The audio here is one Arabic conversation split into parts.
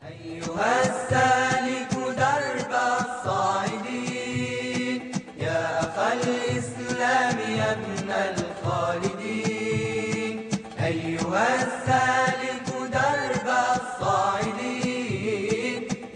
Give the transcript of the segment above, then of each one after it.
أيها السالك درب الصاعدين يا أخا الإسلام يا ابن الخالدين. أيها السالك درب الصاعدين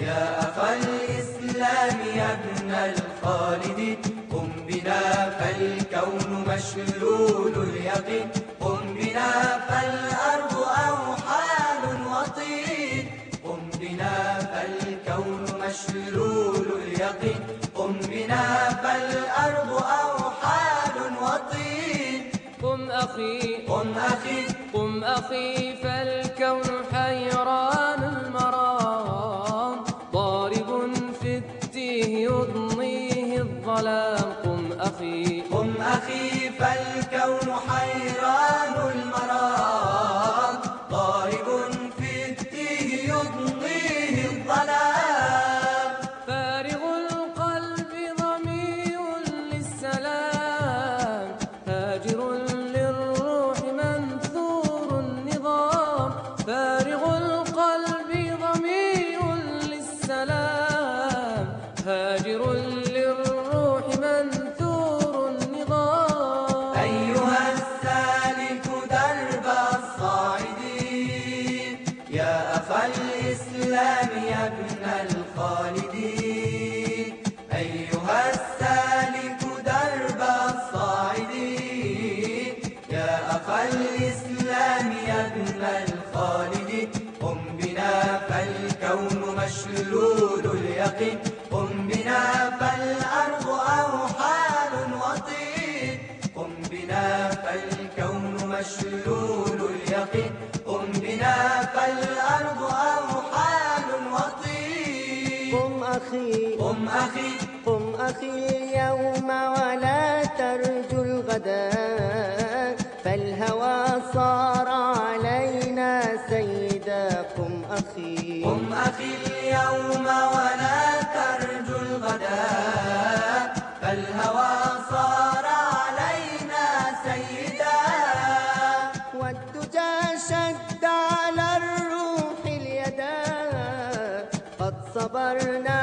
يا أخا الإسلام يا ابن الخالدين. قم بنا فالكون مشلول اليقين، قم بنا فالأرض أوحال وطين، قم بنا فالكون مشلول اليقين، قم بنا فالأرض أوحال وطين. قم أخي قم أخي قم أخي فالكون حيران المرام، ضارب في التيه يضنيه الظلام. قم أخي قم أخي فالكون حيران المرام، ضارب في التيه يضنيه الظلام. فارغ القلب ضمير للسلام، هاجر للروح منثور النظام. فارغ القلب ضمير للسلام، هاجر للروح منثور النظام. أيها السالك درب الصاعدين يا أخا الإسلام يا ابن الخالدين. أيها السالك درب الصاعدين يا أخا الإسلام يا ابن الخالدين. قم بنا فالكون مشلول اليقين، قم بنا فالأرض أوحال وطين، قم بنا فالكون مشلول اليقين، قم بنا فالأرض أوحال وطين. قم أخي قم أخي قم أخي اليوم ولا ترجو الغدا، فالهوى صار علينا سيدا. قم أخي قم أخي اليوم ولا ترجو الغداء، فالهوى صار علينا سيدا. والدجى شد على الروح اليدا، قد صبرنا